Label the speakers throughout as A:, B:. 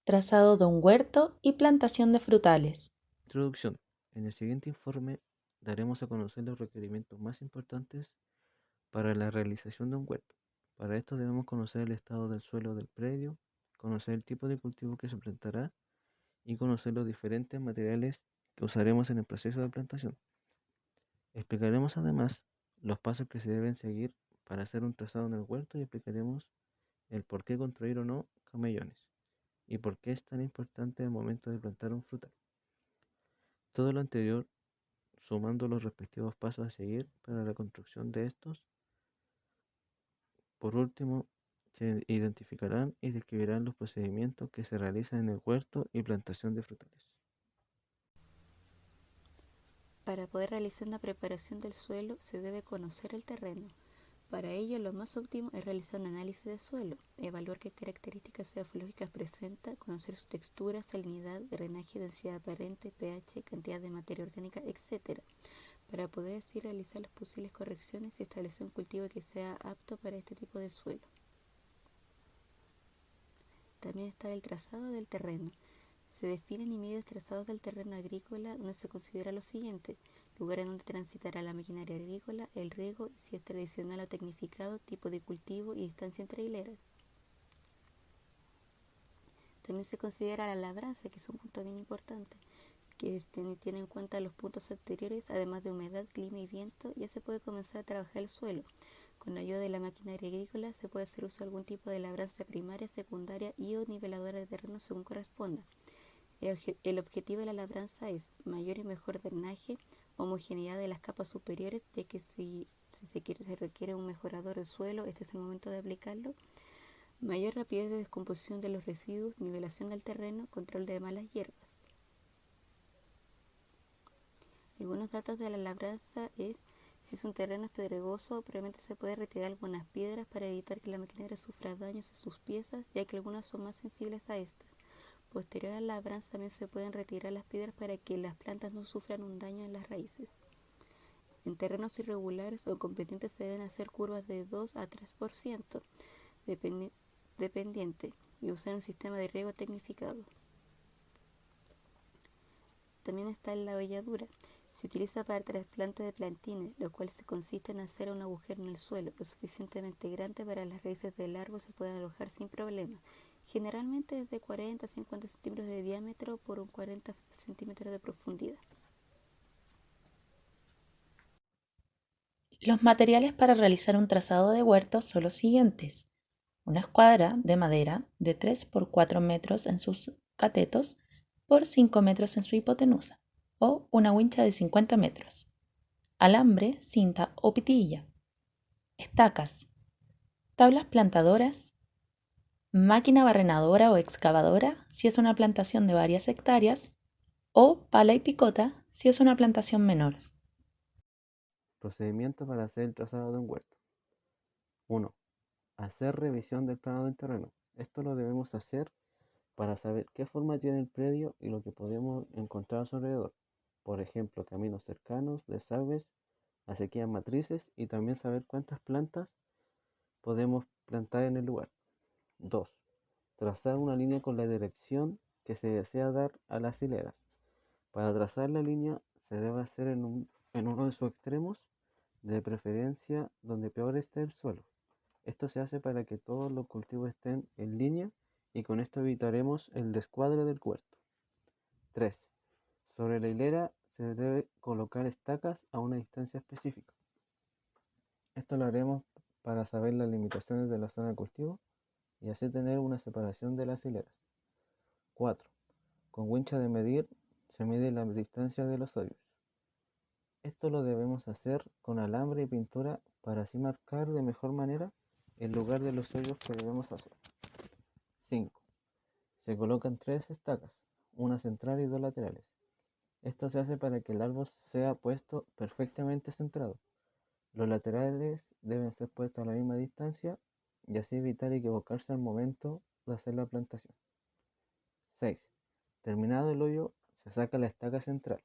A: Trazado de un huerto y plantación de frutales.
B: Introducción. En el siguiente informe daremos a conocer los requerimientos más importantes para la realización de un huerto. Para esto debemos conocer el estado del suelo del predio, conocer el tipo de cultivo que se plantará y conocer los diferentes materiales que usaremos en el proceso de plantación. Explicaremos además los pasos que se deben seguir para hacer un trazado en el huerto y explicaremos el por qué construir o no camellones y por qué es tan importante el momento de plantar un frutal. Todo lo anterior sumando los respectivos pasos a seguir para la construcción de estos. Por último, se identificarán y describirán los procedimientos que se realizan en el huerto y plantación de frutales.
C: Para poder realizar una preparación del suelo se debe conocer el terreno. Para ello, lo más óptimo es realizar un análisis de suelo, evaluar qué características geológicas presenta, conocer su textura, salinidad, drenaje, densidad aparente, pH, cantidad de materia orgánica, etc., para poder así realizar las posibles correcciones y establecer un cultivo que sea apto para este tipo de suelo. También está el trazado del terreno. Se definen y miden trazados del terreno agrícola donde se considera lo siguiente: lugar en donde transitará la maquinaria agrícola, el riego, si es tradicional o tecnificado, tipo de cultivo y distancia entre hileras. También se considera la labranza, que es un punto bien importante, que tiene en cuenta los puntos anteriores, además de humedad, clima y viento. Ya se puede comenzar a trabajar el suelo. Con la ayuda de la maquinaria agrícola se puede hacer uso de algún tipo de labranza primaria, secundaria y o niveladora de terreno según corresponda. El objetivo de la labranza es mayor y mejor drenaje, homogeneidad de las capas superiores, ya que si se requiere un mejorador del suelo, este es el momento de aplicarlo. Mayor rapidez de descomposición de los residuos, nivelación del terreno, control de malas hierbas. Algunos datos de la labranza es: si es un terreno pedregoso, previamente se puede retirar algunas piedras para evitar que la maquinaria sufra daños en sus piezas, ya que algunas son más sensibles a estas. Posterior a la labranza también se pueden retirar las piedras para que las plantas no sufran un daño en las raíces. En terrenos irregulares o con pendientes se deben hacer curvas de 2 a 3% dependiente y usar un sistema de riego tecnificado. También está la holladura. Se utiliza para trasplante de plantines, lo cual consiste en hacer un agujero en el suelo lo suficientemente grande para que las raíces del árbol se puedan alojar sin problema. Generalmente es de 40 a 50 centímetros de diámetro por un 40 centímetros de profundidad.
A: Los materiales para realizar un trazado de huerto son los siguientes: una escuadra de madera de 3 por 4 metros en sus catetos por 5 metros en su hipotenusa, o una wincha de 50 metros, alambre, cinta o pitilla, estacas, tablas plantadoras, máquina barrenadora o excavadora si es una plantación de varias hectáreas, o pala y picota si es una plantación menor.
B: Procedimiento para hacer el trazado de un huerto. 1. Hacer revisión del plano del terreno. Esto lo debemos hacer para saber qué forma tiene el predio y lo que podemos encontrar a su alrededor. Por ejemplo, caminos cercanos, desagües, acequias matrices y también saber cuántas plantas podemos plantar en el lugar. 2. Trazar una línea con la dirección que se desea dar a las hileras. Para trazar la línea se debe hacer en uno de sus extremos, de preferencia donde peor esté el suelo. Esto se hace para que todos los cultivos estén en línea y con esto evitaremos el descuadre del huerto. 3. Sobre la hilera se debe colocar estacas a una distancia específica. Esto lo haremos para saber las limitaciones de la zona de cultivo y así tener una separación de las hileras. 4. Con wincha de medir se mide la distancia de los hoyos. Esto lo debemos hacer con alambre y pintura para así marcar de mejor manera el lugar de los hoyos que debemos hacer. 5. Se colocan 3 estacas, una central y 2 laterales. Esto se hace para que el árbol sea puesto perfectamente centrado. Los laterales deben ser puestos a la misma distancia y así evitar equivocarse al momento de hacer la plantación. 6. Terminado el hoyo, se saca la estaca central.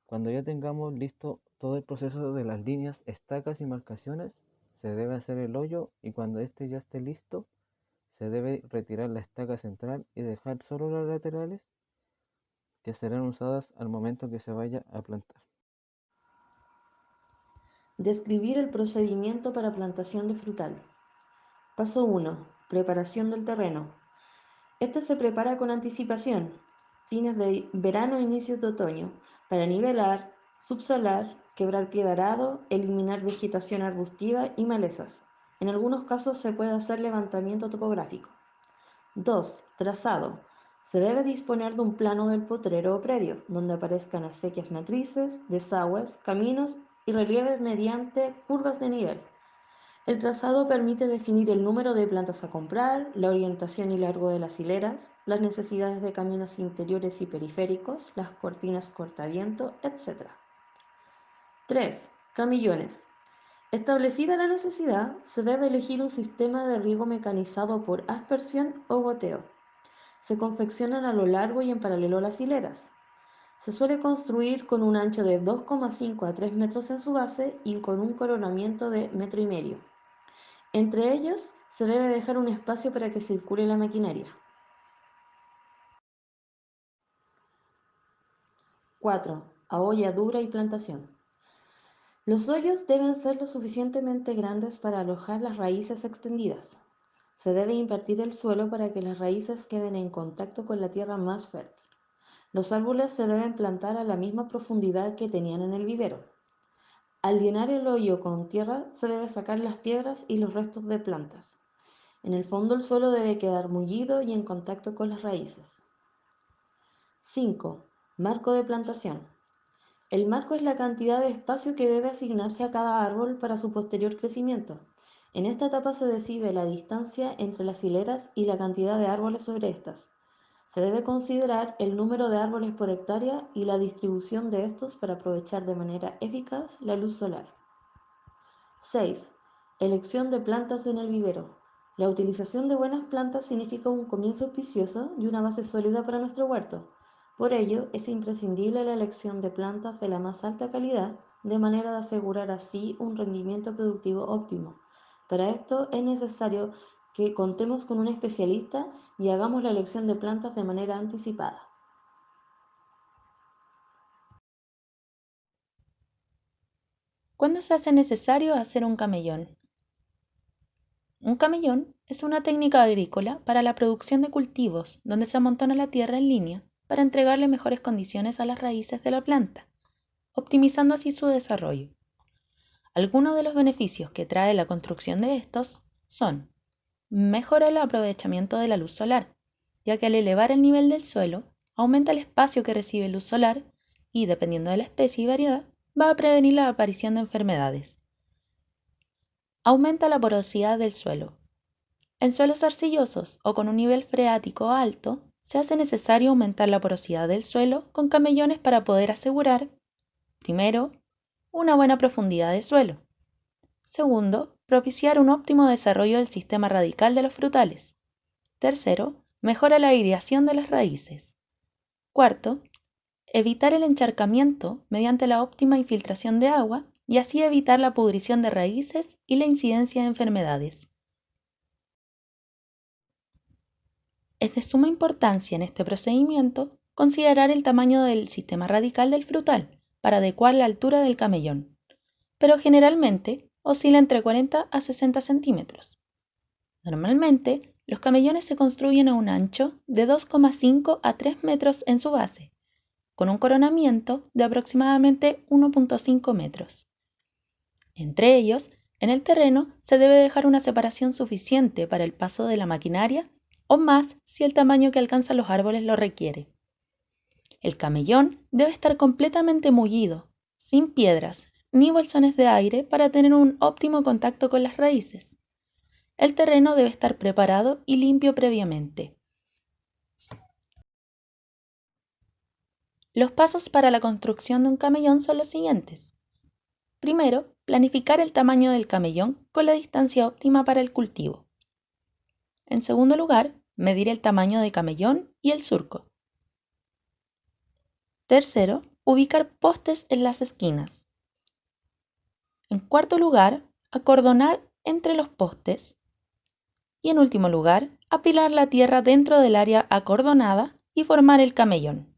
B: Cuando ya tengamos listo todo el proceso de las líneas, estacas y marcaciones, se debe hacer el hoyo y cuando este ya esté listo, Se debe retirar la estaca central y dejar solo las laterales, que serán usadas al momento que se vaya a plantar.
D: Describir el procedimiento para plantación de frutal. Paso 1. Preparación del terreno. Este se prepara con anticipación, fines de verano e inicios de otoño, para nivelar, subsolar, quebrar pie de arado, eliminar vegetación arbustiva y malezas. En algunos casos se puede hacer levantamiento topográfico. 2. Trazado. Se debe disponer de un plano del potrero o predio, donde aparezcan acequias matrices, desagües, caminos y relieves mediante curvas de nivel. El trazado permite definir el número de plantas a comprar, la orientación y largo de las hileras, las necesidades de caminos interiores y periféricos, las cortinas cortaviento, etc. 3. Camellones. Establecida la necesidad, se debe elegir un sistema de riego mecanizado por aspersión o goteo. Se confeccionan a lo largo y en paralelo a las hileras. Se suele construir con un ancho de 2,5 a 3 metros en su base y con un coronamiento de 1,5 metros. Entre ellos se debe dejar un espacio para que circule la maquinaria. 4. Abolladura y plantación. Los hoyos deben ser lo suficientemente grandes para alojar las raíces extendidas. Se debe invertir el suelo para que las raíces queden en contacto con la tierra más fértil. Los árboles se deben plantar a la misma profundidad que tenían en el vivero. Al llenar el hoyo con tierra se debe sacar las piedras y los restos de plantas. En el fondo el suelo debe quedar mullido y en contacto con las raíces. 5. Marco de plantación. El marco es la cantidad de espacio que debe asignarse a cada árbol para su posterior crecimiento. En esta etapa se decide la distancia entre las hileras y la cantidad de árboles sobre estas. Se debe considerar el número de árboles por hectárea y la distribución de estos para aprovechar de manera eficaz la luz solar. 6. Elección de plantas en el vivero. La utilización de buenas plantas significa un comienzo auspicioso y una base sólida para nuestro huerto. Por ello, es imprescindible la elección de plantas de la más alta calidad, de manera de asegurar así un rendimiento productivo óptimo. Para esto es necesario que contemos con un especialista y hagamos la elección de plantas de manera anticipada.
A: ¿Cuándo se hace necesario hacer un camellón? Un camellón es una técnica agrícola para la producción de cultivos donde se amontona la tierra en línea para entregarle mejores condiciones a las raíces de la planta, optimizando así su desarrollo. Algunos de los beneficios que trae la construcción de estos son: mejora el aprovechamiento de la luz solar, ya que al elevar el nivel del suelo, aumenta el espacio que recibe luz solar y, dependiendo de la especie y variedad, va a prevenir la aparición de enfermedades. Aumenta la porosidad del suelo. En suelos arcillosos o con un nivel freático alto, se hace necesario aumentar la porosidad del suelo con camellones para poder asegurar, primero, una buena profundidad de suelo. Segundo, propiciar un óptimo desarrollo del sistema radical de los frutales. Tercero, mejora la aireación de las raíces. Cuarto, evitar el encharcamiento mediante la óptima infiltración de agua y así evitar la pudrición de raíces y la incidencia de enfermedades. Es de suma importancia en este procedimiento considerar el tamaño del sistema radical del frutal para adecuar la altura del camellón, pero generalmente oscila entre 40 a 60 centímetros. Normalmente, los camellones se construyen a un ancho de 2,5 a 3 metros en su base, con un coronamiento de aproximadamente 1,5 metros. Entre ellos, en el terreno se debe dejar una separación suficiente para el paso de la maquinaria o más si el tamaño que alcanzan los árboles lo requiere. El camellón debe estar completamente mullido, sin piedras ni bolsones de aire para tener un óptimo contacto con las raíces. El terreno debe estar preparado y limpio previamente. Los pasos para la construcción de un camellón son los siguientes. Primero, planificar el tamaño del camellón con la distancia óptima para el cultivo. En segundo lugar, medir el tamaño del camellón y el surco. Tercero, ubicar postes en las esquinas. En cuarto lugar, acordonar entre los postes. Y en último lugar, apilar la tierra dentro del área acordonada y formar el camellón.